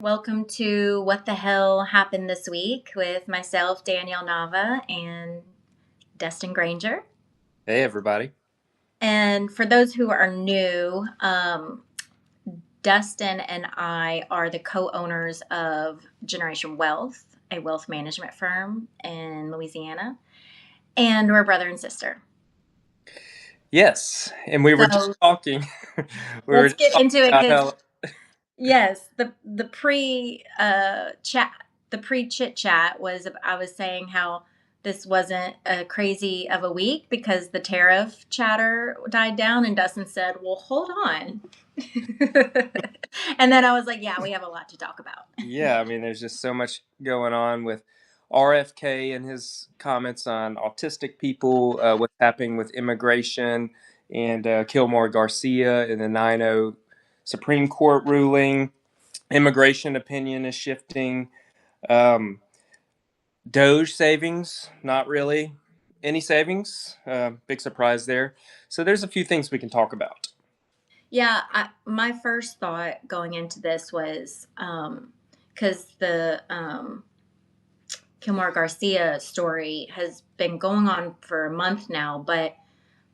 Welcome to What the Hell Happened This Week with myself, Danielle Nava, and Dustin Granger. Hey, everybody. And for those who are new, Dustin and I are the co owners of Generation Wealth, a wealth management firm in Louisiana, and we're brother and sister. Yes, and we were just So talking. We were let's just get talking into it about because how. yes, the pre chat, the pre chit chat was I was saying how this wasn't a crazy of a week because the tariff chatter died down, and Dustin said, "Well, hold on," and then I was like, "Yeah, we have a lot to talk about." Yeah, I mean, there's just so much going on with RFK and his comments on autistic people, what's happening with immigration, and Kilmore Garcia in the 9-0 Supreme Court ruling. Immigration opinion is shifting. Um, Doge savings, not really any savings. Big surprise there. So there's a few things we can talk about. Yeah, my first thought going into this was because the Kilmore Garcia story has been going on for a month now, but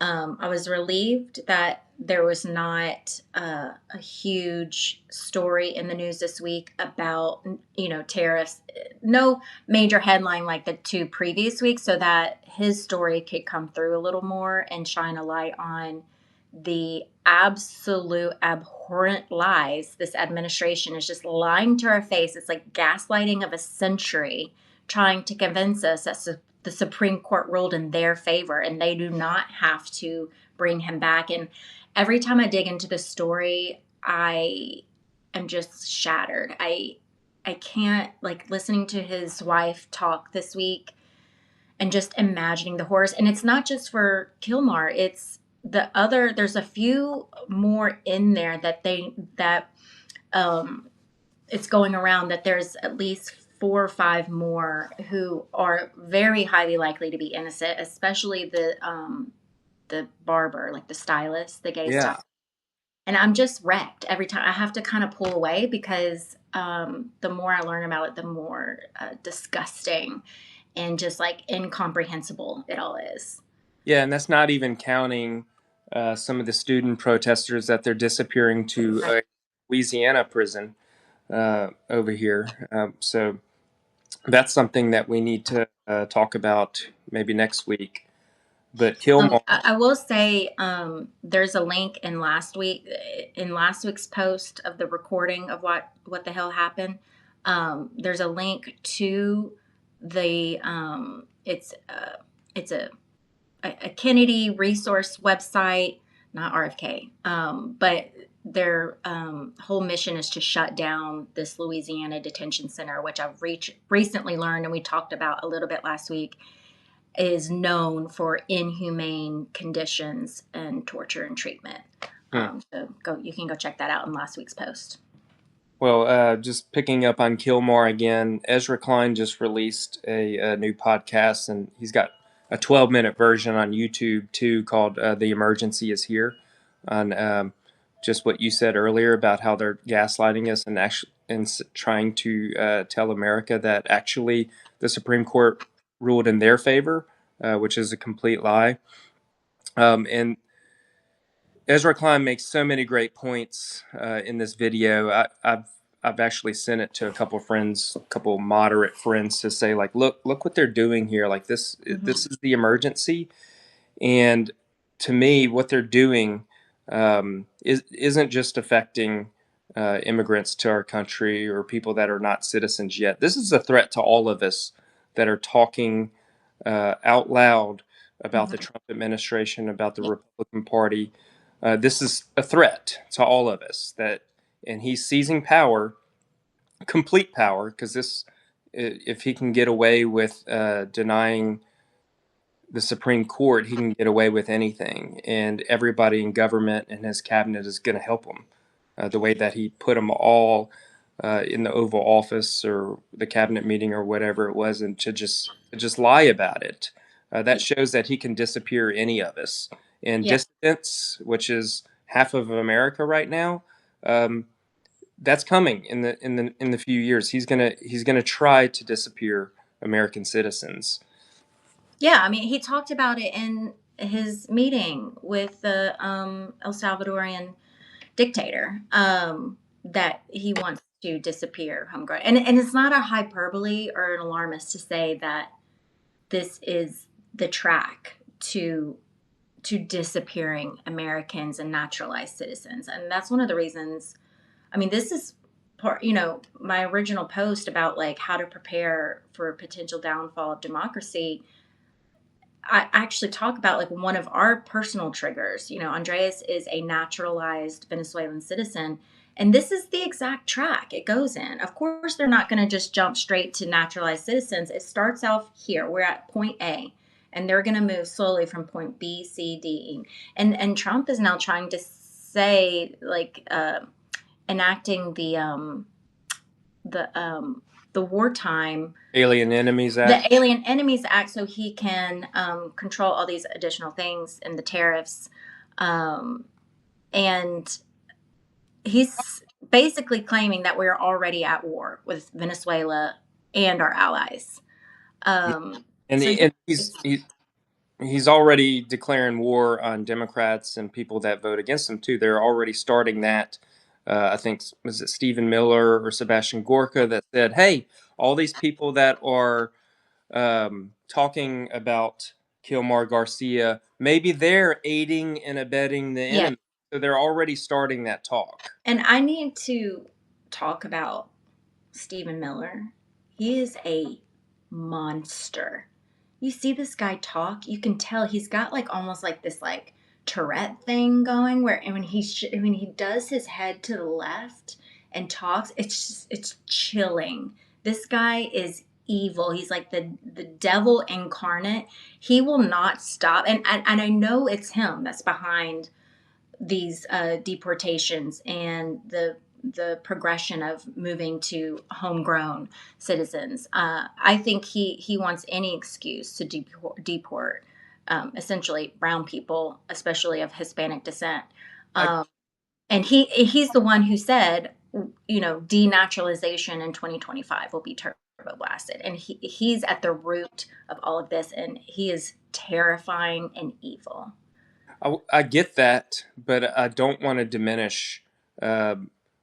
I was relieved that there was not a huge story in the news this week about, tariffs. No major headline like the two previous weeks, so that his story could come through a little more and shine a light on the absolute abhorrent lies this administration is just lying to our face. It's like gaslighting of a century, trying to convince us that the Supreme Court ruled in their favor and they do not have to bring him back. And every time I dig into the story, I am just shattered. I can't, like, listening to his wife talk this week and just imagining the horrors. And it's not just for Kilmar, it's there's a few more in there that um it's going around that there's at least 4 or 5 more who are very highly likely to be innocent, especially the barber, like the stylist, the gay Yeah. stylist. And I'm just wrecked every time. I have to kind of pull away because the more I learn about it, the more disgusting and just like incomprehensible it all is. Yeah, and that's not even counting some of the student protesters that they're disappearing to Right. Louisiana prison over here. So that's something that we need to talk about maybe next week. But Kilmore, I will say there's a link in last week's post of the recording of what the hell happened. There's a link to the it's a Kennedy resource website, not RFK, but their whole mission is to shut down this Louisiana detention center, which recently learned, and we talked about a little bit last week, is known for inhumane conditions and torture and treatment. hmm. You can go check that out in last week's post. Well, just picking up on Kilmore again, Ezra Klein just released a new podcast, and he's got a 12-minute version on YouTube too called "The Emergency Is Here," on just what you said earlier about how they're gaslighting us and actually trying to tell America that actually the Supreme Court ruled in their favor, which is a complete lie. And Ezra Klein makes so many great points in this video. I've actually sent it to a couple of friends, a couple of moderate friends, to say like, look what they're doing here. Like Mm-hmm. this is the emergency, and to me, what they're doing isn't just affecting immigrants to our country or people that are not citizens yet. This is a threat to all of us that are talking out loud about the Mm-hmm. Trump administration, about the Yeah. Republican Party. This is a threat to all of us. And he's seizing power, complete power, because if he can get away with denying the Supreme Court, he can get away with anything, and everybody in government and his cabinet is going to help him. The way that he put them all in the Oval Office or the cabinet meeting or whatever it was, and to just lie about it, that shows that he can disappear any of us. And Yeah. dissidents, which is half of America right now, um, that's coming in the few years. He's gonna try to disappear American citizens. Yeah, I mean, he talked about it in his meeting with the El Salvadorian dictator, that he wants to disappear homegrown. And it's not a hyperbole or an alarmist to say that this is the track to disappearing Americans and naturalized citizens. And that's one of the reasons. I mean, this is part, my original post about like how to prepare for a potential downfall of democracy. I actually talk about like one of our personal triggers. Andreas is a naturalized Venezuelan citizen, and this is the exact track it goes in. Of course, they're not going to just jump straight to naturalized citizens. It starts off here. We're at point A, and they're going to move slowly from point B, C, D, E. And Trump is now trying to say like enacting the wartime Alien Enemies the Act. Alien Enemies Act, so he can control all these additional things and the tariffs. Um, and he's basically claiming that we're already at war with Venezuela and our allies. And, So he, yeah, and he's already declaring war on Democrats and people that vote against him too. They're already starting that. I think was it Stephen Miller or Sebastian Gorka that said, "Hey, all these people that are talking about Kilmar Garcia, maybe they're aiding and abetting the yeah. enemy." So they're already starting that talk. And I need to talk about Stephen Miller. He is a monster. You see this guy talk, you can tell he's got like almost like this like Tourette thing going where and when he does his head to the left and talks, it's chilling. This guy is evil. He's like the devil incarnate. He will not stop, and I know it's him that's behind these deportations and the progression of moving to homegrown citizens. I think he wants any excuse to deport essentially brown people, especially of Hispanic descent. I, Um, and he's the one who said, denaturalization in 2025 will be turbo blasted, and he's at the root of all of this, and he is terrifying and evil. I get that, but I don't want to diminish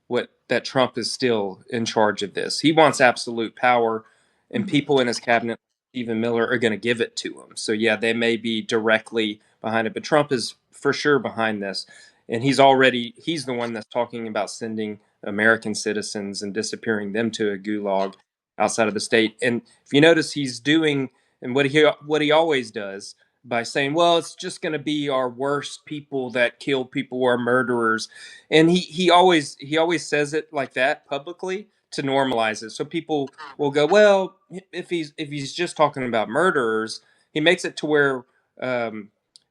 what that Trump is still in charge of this. He wants absolute power, and Mhm. people in his cabinet, Stephen Miller, are going to give it to him. So yeah, they may be directly behind it, but Trump is for sure behind this, and he's the one that's talking about sending American citizens and disappearing them to a gulag outside of the state. And if you notice, he's doing and what he always does by saying, "Well, it's just going to be our worst people that kill people or murderers," and he always says it like that publicly to normalize it, so people will go, "Well, if he's just talking about murderers, he makes it to where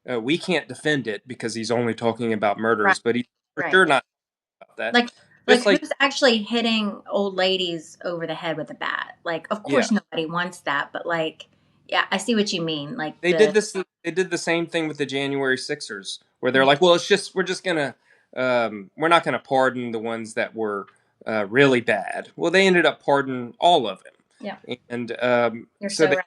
we can't defend it because he's only talking about Right, murderers, but he's for right. sure not about that." Like Just like who's actually hitting old ladies over the head with a bat? Like, of yeah, course nobody wants that, but like, yeah, I see what you mean. Like They did this. They did the same thing with the January Sixers, where they're yeah, like, "Well, we're just gonna, we're not gonna pardon the ones that were really bad." Well, they ended up pardoning all of yeah, them, and you're so so they right.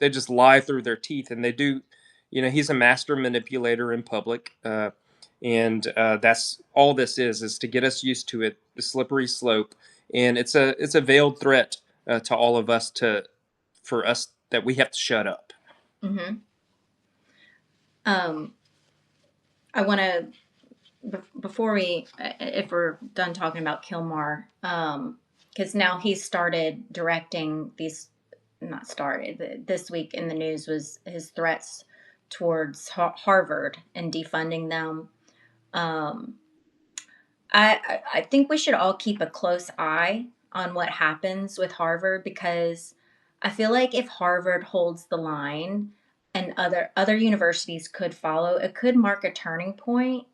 they just lie through their teeth, and they do. He's a master manipulator in public, and that's all this is to get us used to it, the slippery slope, and it's a veiled threat to all of us for us that we have to shut up. Hmm. Um, I want to before we, if we're done talking about Kilmar, because now he's started directing these. Not started. This week in the news was his threats towards Harvard and defunding them. Um, I think we should all keep a close eye on what happens with Harvard because I feel like if Harvard holds the line and other universities could follow, it could mark a turning point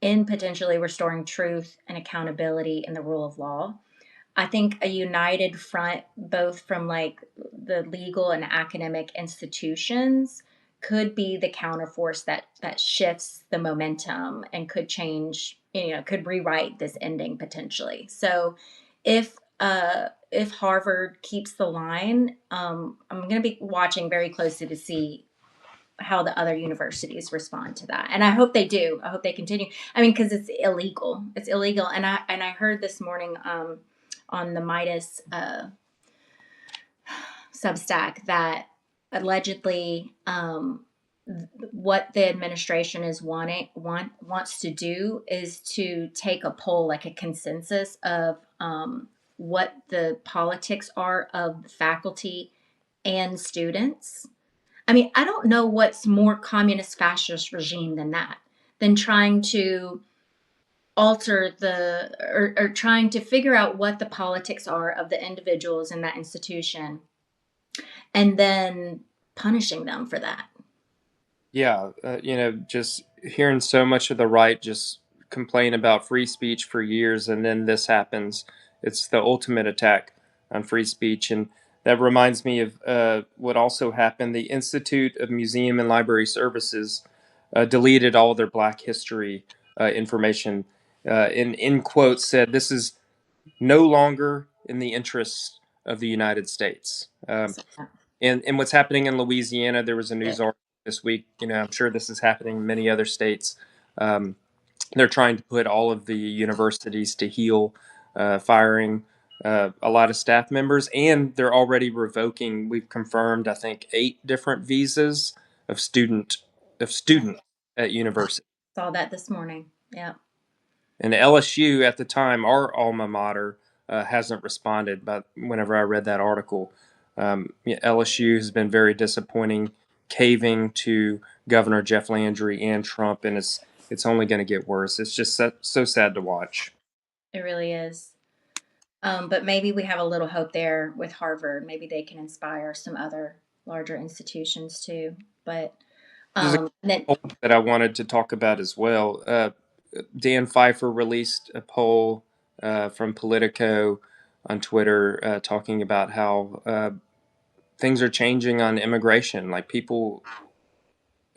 in potentially restoring truth and accountability in the rule of law. I think a united front, both from like the legal and academic institutions, could be the counterforce that shifts the momentum and could change, could rewrite this ending potentially. So if Harvard keeps the line, I'm going to be watching very closely to see how the other universities respond to that. And I hope they do. I hope they continue. I mean, because it's illegal. It's illegal. And I heard this morning on the Midas Substack that allegedly what the administration is wants to do is to take a poll, like a consensus of what the politics are of faculty and students. I mean, I don't know what's more communist fascist regime than that, than trying to alter or trying to figure out what the politics are of the individuals in that institution and then punishing them for that. Yeah, just hearing so much of the right just complain about free speech for years, and then this happens. It's the ultimate attack on free speech. And that reminds me of what also happened. The Institute of Museum and Library Services deleted all their Black history information, in quotes, said this is no longer in the interests of the United States. So, yeah, And what's happening in Louisiana, there was a news good. article this week. I'm sure this is happening in many other states. Um, they're trying to put all of the universities to heel, firing a lot of staff members, and they're already revoking. We've confirmed, I think, 8 different visas of students at university. Saw that this morning. Yeah. And LSU at the time, our alma mater, hasn't responded. But whenever I read that article, yeah, LSU has been very disappointing, caving to Governor Jeff Landry and Trump, and it's only going to get worse. It's just so sad to watch. It really is. But maybe we have a little hope there with Harvard. Maybe they can inspire some other larger institutions too. But There's a then poll that I wanted to talk about as well. Dan Pfeiffer released a poll from Politico on Twitter talking about how things are changing on immigration. Like people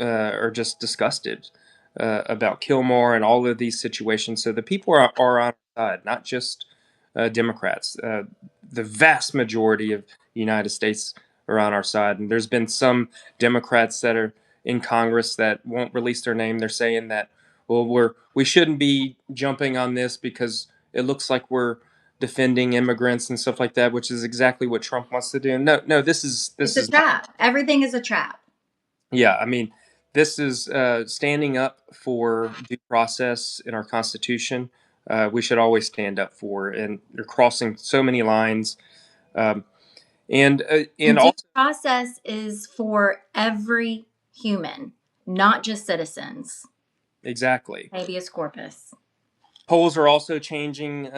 are just disgusted about Kilmore and all of these situations. So the people are on our side, not just Democrats. The vast majority of the United States are on our side. And there's been some Democrats that are in Congress that won't release their name. They're saying that, well, we shouldn't be jumping on this because it looks like we're defending immigrants and stuff like that, which is exactly what Trump wants to do. No, no, this is it's this a is not. trap. Everything is a trap. Yeah, I mean, this is standing up for due process in our Constitution. We should always stand up for, and you're crossing so many lines. Um, and And due also process is for every human, not just citizens. exactly, Habeas corpus. polls are also changing.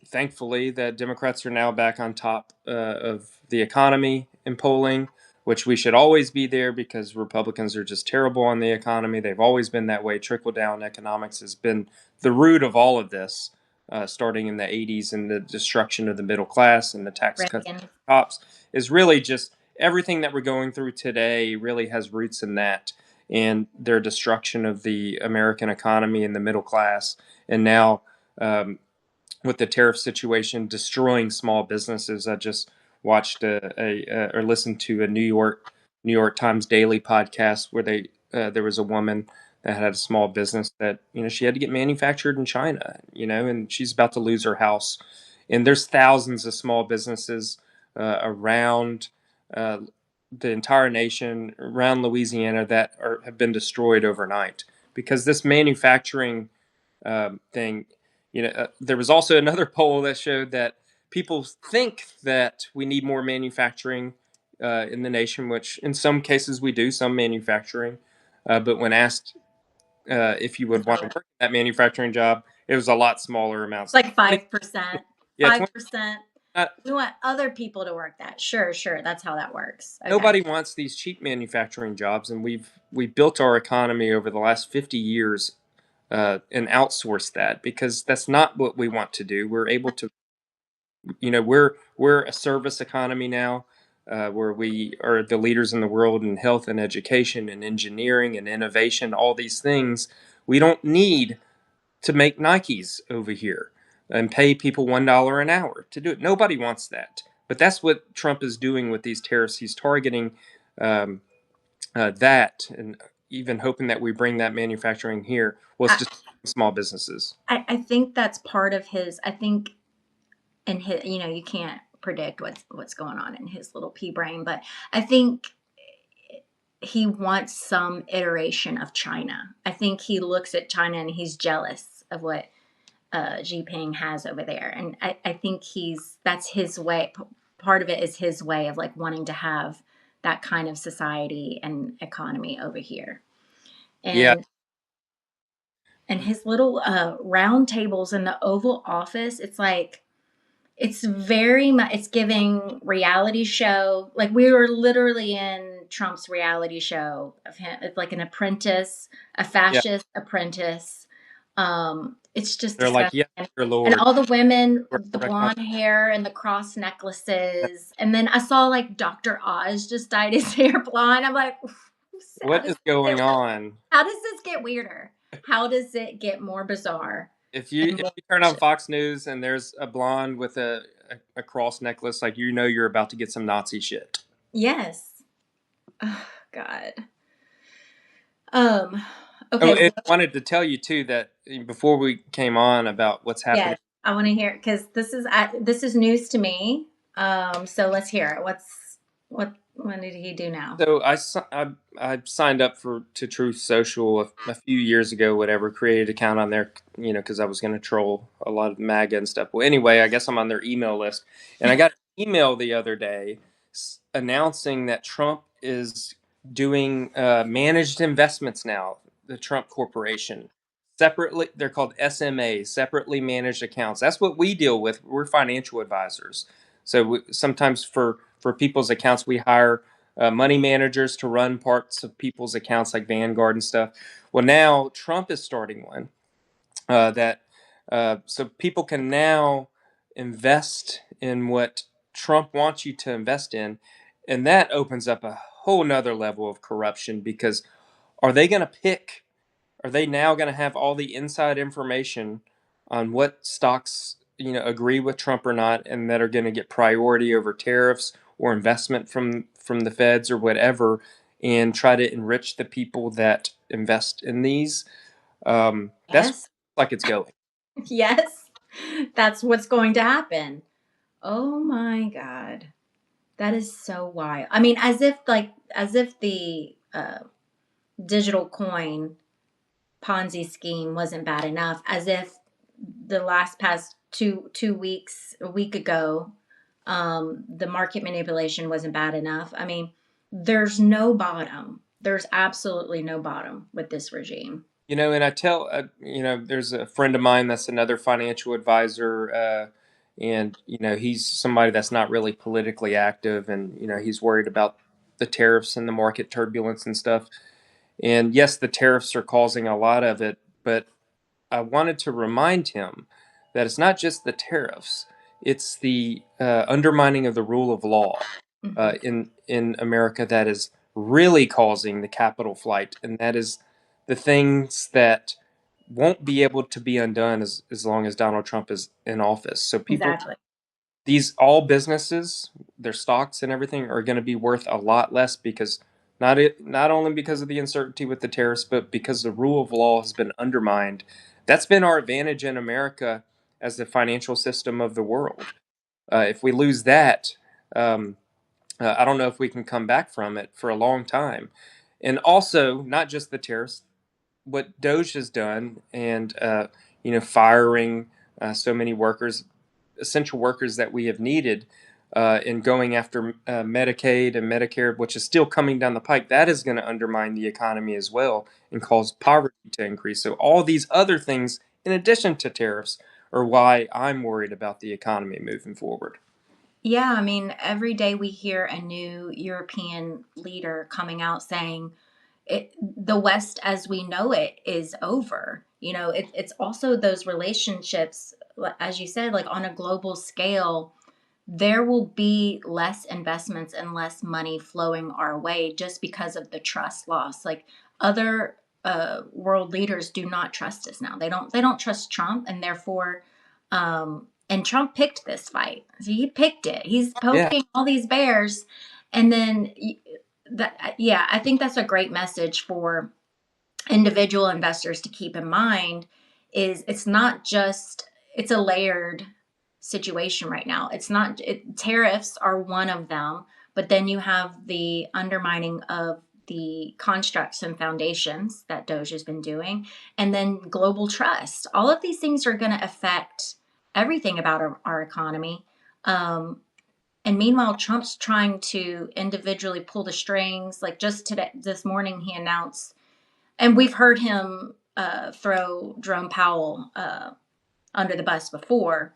Thankfully, that Democrats are now back on top of the economy in polling, which we should always be there because Republicans are just terrible on the economy. They've always been that way. Trickle down economics has been the root of all of this, starting in the 80s, and the destruction of the middle class and the tax cuts Reagan. for cops is really just everything that we're going through today really has roots in that and their destruction of the American economy and the middle class. And now, with the tariff situation destroying small businesses. I just watched or listened to a New York Times daily podcast where there was a woman that had a small business that she had to get manufactured in China, and she's about to lose her house. And there's thousands of small businesses around uh, the entire nation, around Louisiana, that have been destroyed overnight because this manufacturing thing. There was also another poll that showed that people think that we need more manufacturing in the nation, which in some cases we do, some manufacturing. But when asked if you would want to work that manufacturing job, it was a lot smaller It's amounts. like 20, 5%. yeah, 5%. not, We want other people to work that. Sure, sure. That's how that works. Okay. nobody wants these cheap manufacturing jobs, and we built our economy over the last 50 years and outsource that because that's not what we want to do. We're able to, we're a service economy now. where we are the leaders in the world in health and education and engineering and innovation, all these things. We don't need to make Nikes over here and pay people $1 an hour to do it. Nobody wants that. But that's what Trump is doing with these tariffs. He's targeting um, that and even hoping that we bring that manufacturing here. Well, it's I, just small businesses. I think that's part of his. I think in his, you can't predict what's going on in his little pea brain, but I think he wants some iteration of China. I think he looks at China and he's jealous of what Jinping has over there, and I think that's his way. Part of it is his way of like wanting to have that kind of society and economy over here, Yeah, and his little round tables in the Oval Office. It's like it's very much it's giving reality show. Like we were literally in Trump's reality show of him. It's like an apprentice, a yeah. fascist apprentice. It's just They're like, disgusting. yes, dear And Lord. all the women, We're the recognize blonde hair and the cross necklaces. And then I saw like Dr. Oz just dyed his hair blonde. I'm like, how what does is going it, on. how does this get weirder? How does it get more bizarre and If more you turn on vicious? Fox News and there's a blonde with a cross necklace, like you're about to get some Nazi shit. Yes. Oh, God. Um, Oh, okay. and I wanted to tell you too that before we came on about what's happening. Yes, I want to hear because this is news to me. So let's hear it. What did he do now? So I signed up for to Truth Social a few years ago, whatever. Created an account on there, because I was going to troll a lot of MAGA and stuff. Well, anyway, I guess I'm on their email list, and I got an email the other day announcing that Trump is doing managed investments now. The Trump Corporation separately, they're called SMA, separately managed accounts. That's what we deal with. We're financial advisors. So sometimes for people's accounts, we hire money managers to run parts of people's accounts like Vanguard and stuff. Well, now Trump is starting one that so people can now invest in what Trump wants you to invest in, and that opens up a whole nother level of corruption because are they going to pick? Are they now going to have all the inside information on what stocks agree with Trump or not, and that are going to get priority over tariffs or investment from the feds or whatever, and try to enrich the people that invest in these? That's Yes, like it's going. yes, that's what's going to happen. Oh my God, that is so wild. I mean, as if the digital coin Ponzi scheme wasn't bad enough, as if the last past two weeks, a week ago, the market manipulation wasn't bad enough. I mean, there's no bottom. There's absolutely no bottom with this regime. And I tell, there's a friend of mine that's another financial advisor, and he's somebody that's not really politically active, and he's worried about the tariffs and the market turbulence and stuff. And yes, the tariffs are causing a lot of it, but I wanted to remind him that it's not just the tariffs; it's the undermining of the rule of law Hmm. in America that is really causing the capital flight, and that is the things that won't be able to be undone as long as Donald Trump is in office. So people, Exactly. these all businesses, their stocks and everything are going to be worth a lot less because not only because of the uncertainty with the tariffs, but because the rule of law has been undermined. That's been our advantage in America as the financial system of the world. If we lose that, um, I don't know if we can come back from it for a long time. And also, not just the tariffs, what Doge has done, and firing so many workers, essential workers that we have needed, in going after Medicaid and Medicare, which is still coming down the pike, that is going to undermine the economy as well and cause poverty to increase. So all these other things, in addition to tariffs, are why I'm worried about the economy moving forward. Yeah, I mean, every day we hear a new European leader coming out saying the West as we know it is over. It's also those relationships, as you said, like on a global scale. there will be less investments and less money flowing our way just because of the trust loss. Like other world leaders do not trust us now. They don't trust Trump, and therefore, and Trump picked this fight. So he picked it. He's Yeah. poking all these bears, and then that, yeah, I think that's a great message for individual investors to keep in mind. Is it's not just, it's a layered situation right now. It's not tariffs are one of them, but then you have the undermining of the constructs and foundations that Doge has been doing, and then global trust. All of these things are going to affect everything about our economy. And meanwhile, Trump's trying to individually pull the strings. Like just today, this morning, he announced, and we've heard him throw Jerome Powell under the bus before.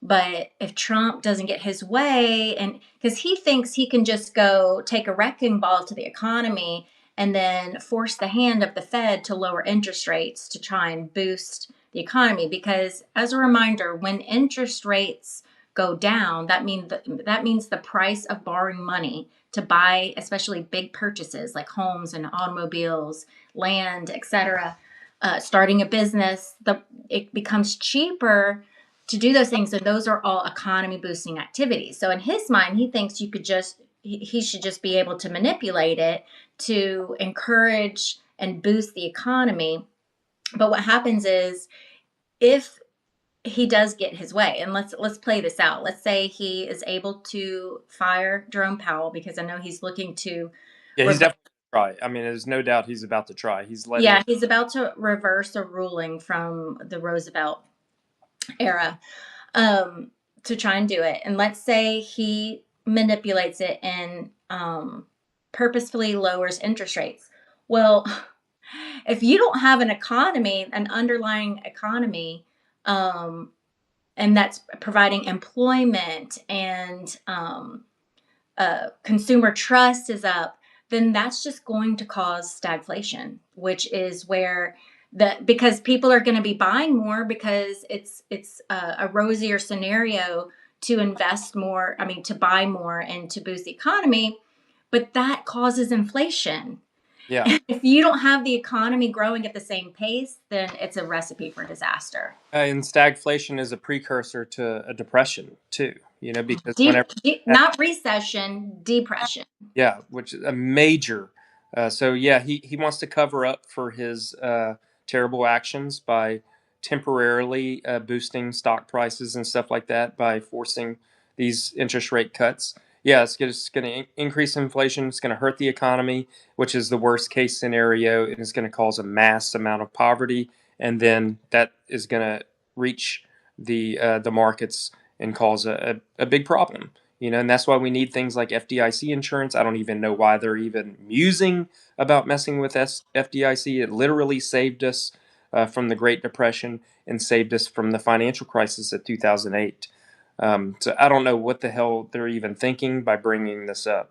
But if Trump doesn't get his way, and because he thinks he can just go take a wrecking ball to the economy and then force the hand of the Fed to lower interest rates to try and boost the economy. Because as a reminder, when interest rates go down, that means the price of borrowing money to buy, especially big purchases like homes and automobiles, land, etc., starting a business, it becomes cheaper to do those things. And those are all economy boosting activities. So in his mind, he thinks he should just be able to manipulate it to encourage and boost the economy. But what happens is, if he does get his way, and let's play this out. Let's say he is able to fire Jerome Powell, because I know he's looking to Yeah, he's reverse. definitely gonna try. I mean, there's no doubt he's about to try. He's letting Yeah, it. he's about to reverse a ruling from the Roosevelt era, um, to try and do it. And let's say he manipulates it and purposefully lowers interest rates. Well, if you don't have an economy, an underlying economy, um, and that's providing employment, and consumer trust is up, then that's just going to cause stagflation, which is where because people are going to be buying more, because it's a rosier scenario to invest more. I mean, to buy more and to boost the economy, but that causes inflation. Yeah. If you don't have the economy growing at the same pace, then it's a recipe for disaster. And stagflation is a precursor to a depression too. Because Deep, whenever deep, not recession, depression. yeah, which is a major. So yeah, he wants to cover up for his terrible actions by temporarily boosting stock prices and stuff like that by forcing these interest rate cuts. Yeah, it's going to increase inflation. It's going to hurt the economy, which is the worst case scenario, and it's going to cause a mass amount of poverty, and then that is going to reach the markets and cause a big problem. And that's why we need things like FDIC insurance. I don't even know why they're even musing about messing with FDIC. It literally saved us from the Great Depression and saved us from the financial crisis of 2008. So I don't know what the hell they're even thinking by bringing this up.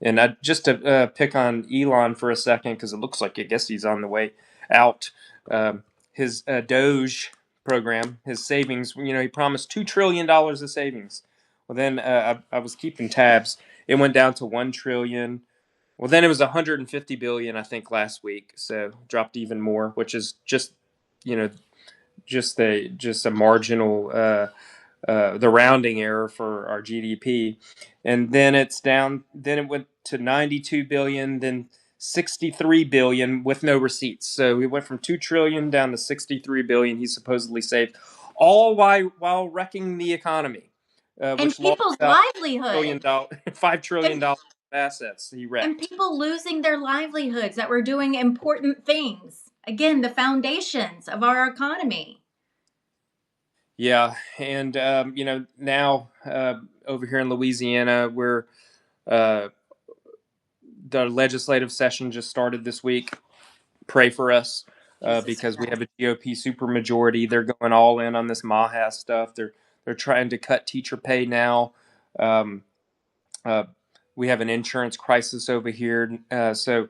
And just to pick on Elon for a second, because it looks like I guess he's on the way out. His Doge program, his savings, he promised $2 trillion of savings. Well, then I was keeping tabs. It went down to 1 trillion. Well, then it was 150 billion, I think, last week. So dropped even more, which is just, you know, just a marginal the rounding error for our GDP. And then it's down. Then it went to 92 billion, then 63 billion with no receipts. So we went from 2 trillion down to 63 billion he supposedly saved, all while wrecking the economy, And which lost people's about trillion livelihood. dollar, $5 trillion And of assets he and wrecked. people losing their livelihoods that were doing important things. Again, the foundations of our economy. Yeah, and now over here in Louisiana, we're uh, the legislative session just started this week. Pray for us Jesus because we have Christ. a GOP supermajority. They're going all in on this Maha stuff. They're trying to cut teacher pay now. Um, uh, we have an insurance crisis over here, so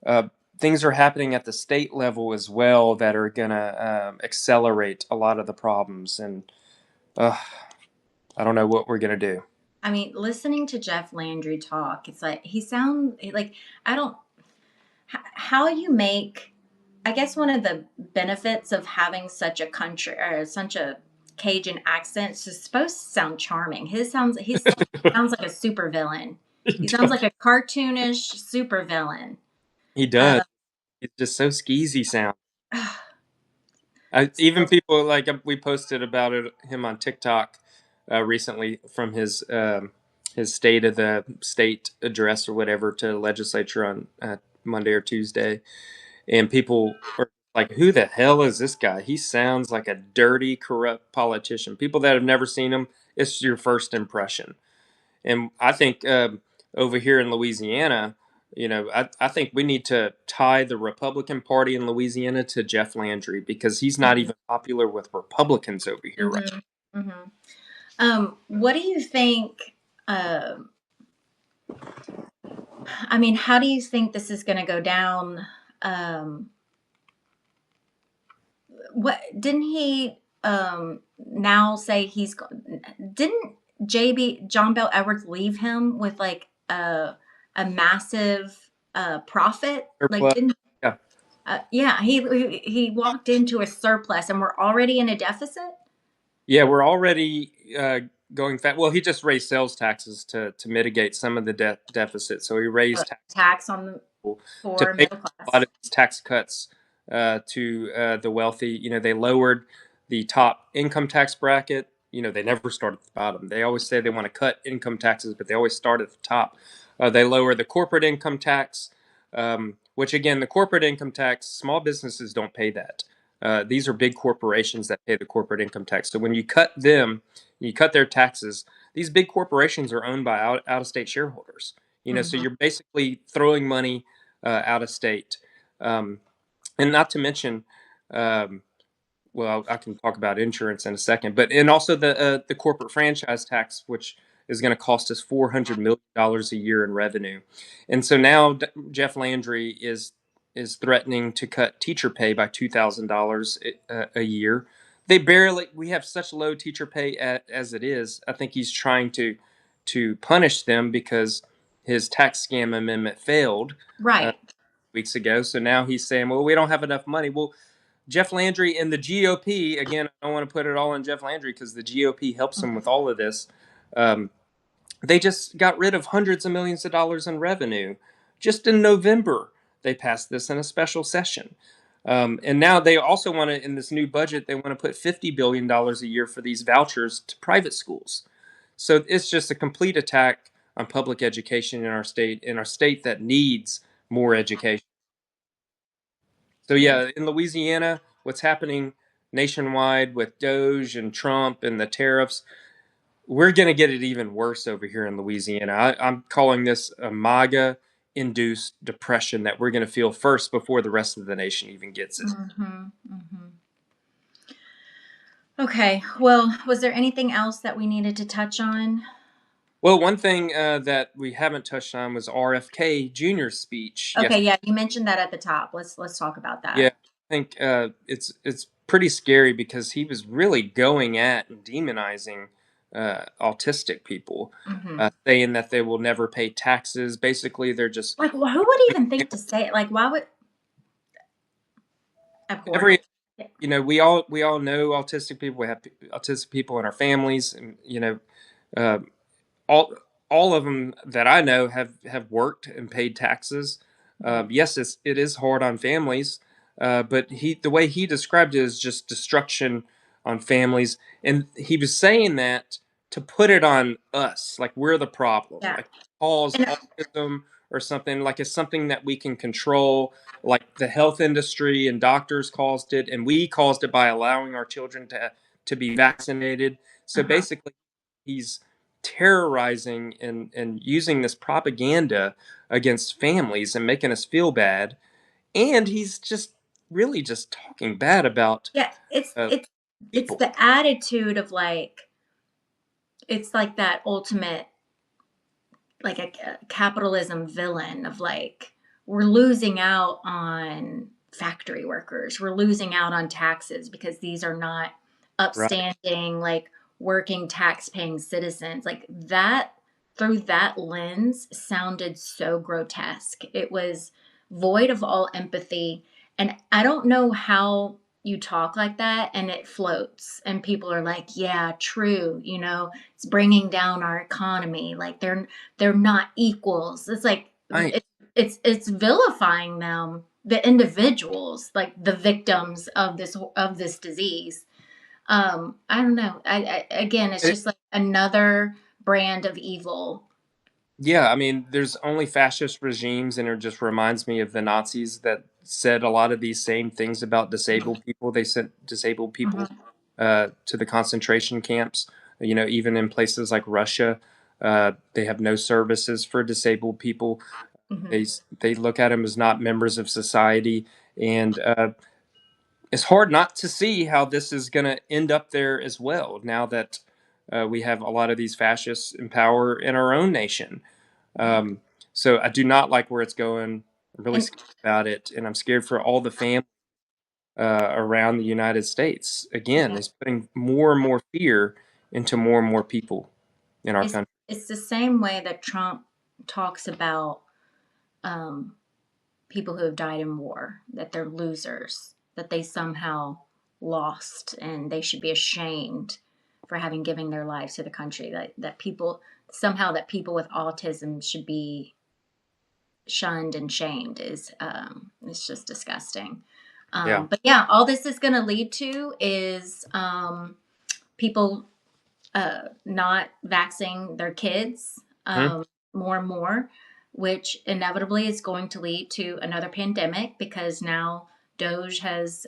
uh, things are happening at the state level as well that are going to accelerate a lot of the problems. And uh, I don't know what we're gonna do. I mean, listening to Jeff Landry talk, it's like he sounds like I don't how you make. I guess one of the benefits of having such a country or such a Cajun accent is just supposed to sound charming. His sounds like a super villain. He He sounds does. like a cartoonish super villain. He does. He's just so skeezy sound. Even So, people like we posted about him on TikTok recently from his state of the state address or whatever to the legislature on Monday or Tuesday, and people are like, "Who the hell is this guy? He sounds like a dirty, corrupt politician." People that have never seen him, it's your first impression. And I think over here in Louisiana, I think we need to tie the Republican Party in Louisiana to Jeff Landry because he's not mhm, even popular with Republicans over here right mhm, mhm. What do you think? Uh, I mean, how do you think this is going to go down? Um, what didn't he now say didn't JB John Bell Edwards leave him with like a massive profit? Like now. didn't Yeah, yeah, he walked into a surplus and we're already in a deficit? yeah, we're already going fat. Well, he just raised sales taxes to mitigate some of the deficit. So he raised taxes Tax on the to poor pay middle a lot class. of these tax cuts to the wealthy. They lowered the top income tax bracket. They never start at the bottom. They always say they want to cut income taxes, but they always start at the top. They lower the corporate income tax, which again, the corporate income tax, small businesses don't pay that. These are big corporations that pay the corporate income tax. So when you cut them, you cut their taxes. These big corporations are owned by out of state shareholders. So Hmm. you're basically throwing money out of state. Um, and not to mention, um, well, I can talk about insurance in a second, but and also the corporate franchise tax, which is going to cost us $400 million a year in revenue. And so now Jeff Landry is threatening to cut teacher pay by $2,000 a year. We have such low teacher pay as it is. I think he's trying to punish them because his tax scam amendment failed Right. weeks ago. So now he's saying, well, we don't have enough money. Well, Jeff Landry and the GOP, again, I don't want to put it all on Jeff Landry because the GOP helps him with all of this. Um, they just got rid of hundreds of millions of dollars in revenue. Just in November, they passed this in a special session. And now they also want to, in this new budget, they want to put $50 billion a year for these vouchers to private schools. So it's just a complete attack on public education in our state that needs more education. So Yeah. yeah, in Louisiana, what's happening nationwide with Doge and Trump and the tariffs, we're going to get it even worse over here in Louisiana. I'm calling this a MAGA induced depression that we're going to feel first before the rest of the nation even gets it. Hmm. Hmm. Okay. Well, was there anything else that we needed to touch on? Well, one thing that we haven't touched on was RFK Jr.'s speech. Yes, Okay, yeah, you mentioned that at the top. Let's talk about yeah, that. I think it's pretty scary because he was really going at and demonizing autistic people, Hmm. saying that they will never pay taxes. Basically, they're just Like, who would even think to say it? Like, why would abhorrent? every we all know autistic people. We have autistic people in our families, and uh, all all of them that I know have worked and paid taxes. Mhm. Yes, it is hard on families, but the way he described it is just destruction on families, and he was saying that to put it on us, like we're the problem, Yeah, like cause and autism or something, like it's something that we can control. Like the health industry and doctors caused it, and we caused it by allowing our children to be vaccinated. So uh-huh. basically, he's terrorizing and using this propaganda against families and making us feel bad. And he's just really just talking bad about Yeah, uh, it's people. the attitude of like it's like that ultimate like a capitalism villain of like we're losing out on factory workers. We're losing out on taxes because these are not Right. upstanding like working tax-paying citizens. Like that, through that lens, sounded so grotesque. It was void of all empathy. And I don't know how you talk like that and it floats and people are like, yeah, true, it's bringing down our economy. Like they're not equals. It's like I it's vilifying them, the individuals, like the victims of this disease. I don't know. Again, it's it, just like another brand of evil. yeah, I mean, there's only fascist regimes, and it just reminds me of the Nazis that said a lot of these same things about disabled people. They sent disabled people Hmm. to the concentration camps. Even in places like Russia, they have no services for disabled people. Hmm. They look at them as not members of society, and it's hard not to see how this is going to end up there as well. Now that we have a lot of these fascists in power in our own nation, um, so I do not like where it's going. I'm really And scared about it, and I'm scared for all the families around the United States. Again, yeah, it's putting more and more fear into more and more people in our it's country. it's the same way that Trump talks about um, people who have died in war, that they're losers, that they somehow lost, and they should be ashamed for having given their lives to the country. That people somehow that people with autism should be shunned and shamed is it's just disgusting. Yeah. But yeah, all this is going to lead to is people not vaccinating their kids Mhm. more and more, which inevitably is going to lead to another pandemic because now Doge has,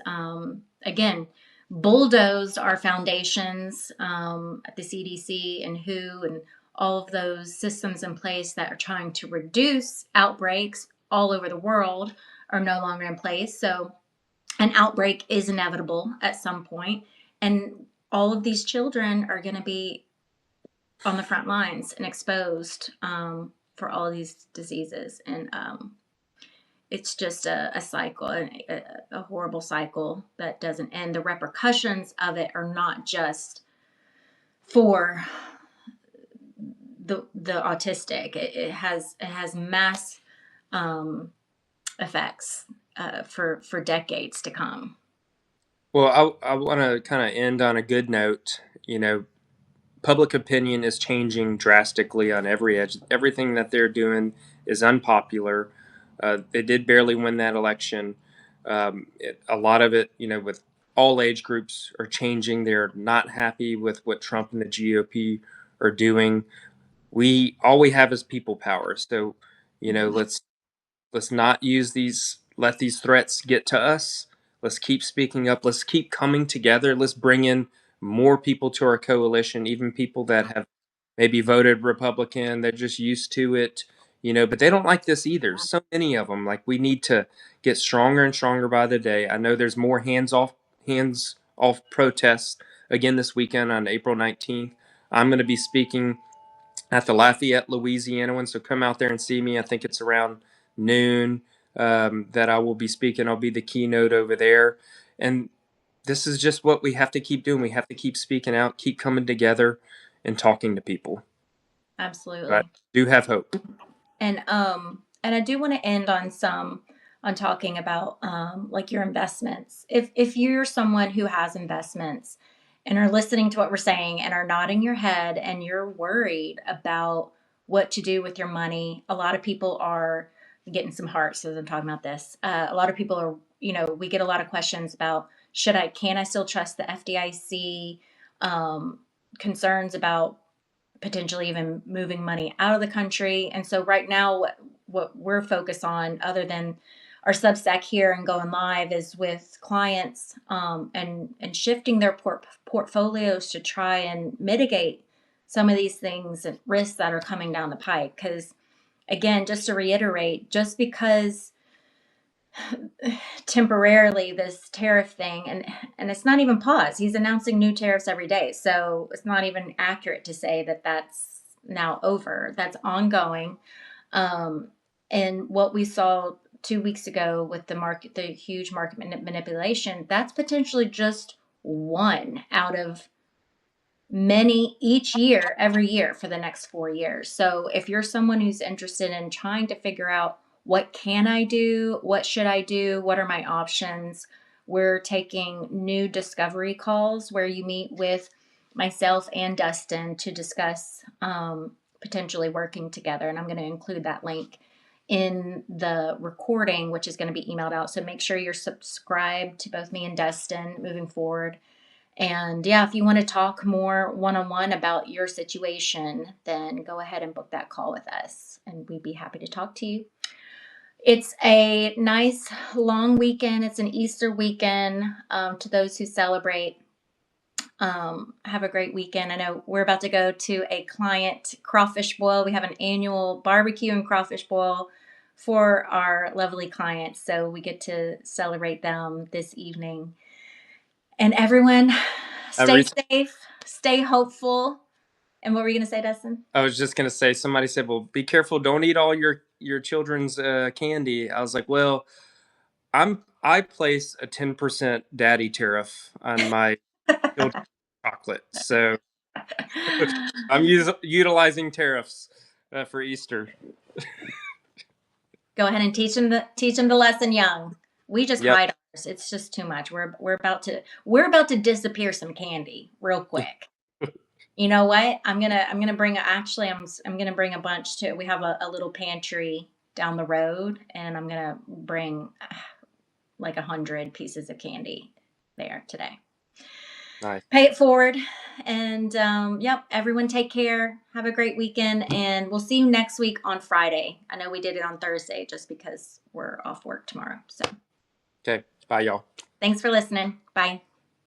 again, bulldozed our foundations at the CDC and WHO and all of those systems in place that are trying to reduce outbreaks all over the world are no longer in place. So an outbreak is inevitable at some point, and all of these children are going to be on the front lines and exposed for all of these diseases. And it's just a cycle, a horrible cycle that doesn't end. The repercussions of it are not just for the autistic. It has mass um, effects for decades to come. Well, I want to kind of end on a good note. Public opinion is changing drastically on every edge. Everything that they're doing is unpopular. They did barely win that election. A lot of it, with all age groups, are changing. They're not happy with what Trump and the GOP are doing. All we have is people power. So, Mhm. let's not let these threats get to us. Let's keep speaking up. Let's keep coming together. Let's bring in more people to our coalition, even people that have maybe voted Republican. They're just used to it, but they don't like this either. So many of them. Like, we need to get stronger and stronger by the day. I know there's more hands off protests again this weekend on April 19th. I'm going to be speaking at the Lafayette, Louisiana one. So come out there and see me. I think it's around noon that I will be speaking. I'll be the keynote over there. And this is just what we have to keep doing. We have to keep speaking out, keep coming together and talking to people. But I Absolutely. do have hope. And I do want to end on talking about like your investments. If you're someone who has investments and are listening to what we're saying and are nodding your head and you're worried about what to do with your money, a lot of people are getting some hearts as I'm talking about this. A lot of people are, we get a lot of questions about can I still trust the FDIC? Concerns about potentially even moving money out of the country. And so right now, what we're focused on, other than our Substack here and going live, is with clients and shifting their portfolios to try and mitigate some of these things and risks that are coming down the pike. Because again, just to reiterate, just because temporarily this tariff thing and it's not even paused, he's announcing new tariffs every day, so it's not even accurate to say that that's now over. That's ongoing. um, and what we saw 2 weeks ago with the huge market manipulation, that's potentially just one out of each year, every year for the next 4 years. So if you're someone who's interested in trying to figure out what can I do, what should I do, what are my options, we're taking new discovery calls where you meet with myself and Dustin to discuss potentially working together. And I'm going to include that link in the recording, which is going to be emailed out. So make sure you're subscribed to both me and Dustin moving forward. And yeah, if you want to talk more one on one about your situation, then go ahead and book that call with us, and we'd be happy to talk to you. It's a nice long weekend. It's an Easter weekend to those who celebrate. Have a great weekend. I know we're about to go to a client crawfish boil. We have an annual barbecue and crawfish boil for our lovely clients. So we get to celebrate them this evening. And everyone, stay Every safe, stay hopeful. And what were you going to say, Dustin? I was just gonna say, somebody said, "Well, be careful, don't eat all your children's candy." I was like, "Well, I place a 10% daddy tariff on my children's chocolate, so I'm utilizing tariffs for Easter." Go ahead and teach them the lesson young. We just Yep. hide ours. It's just too much. We're about to disappear some candy real quick. You know what? I'm gonna bring I'm gonna bring a bunch to. We have a little pantry down the road, and I'm gonna bring like 100 pieces of candy there today. Nice. Pay it forward. And yep, everyone take care. Have a great weekend. And we'll see you next week on Friday. I know we did it on Thursday just because we're off work tomorrow. So Okay. Bye, y'all. thanks for listening. Bye.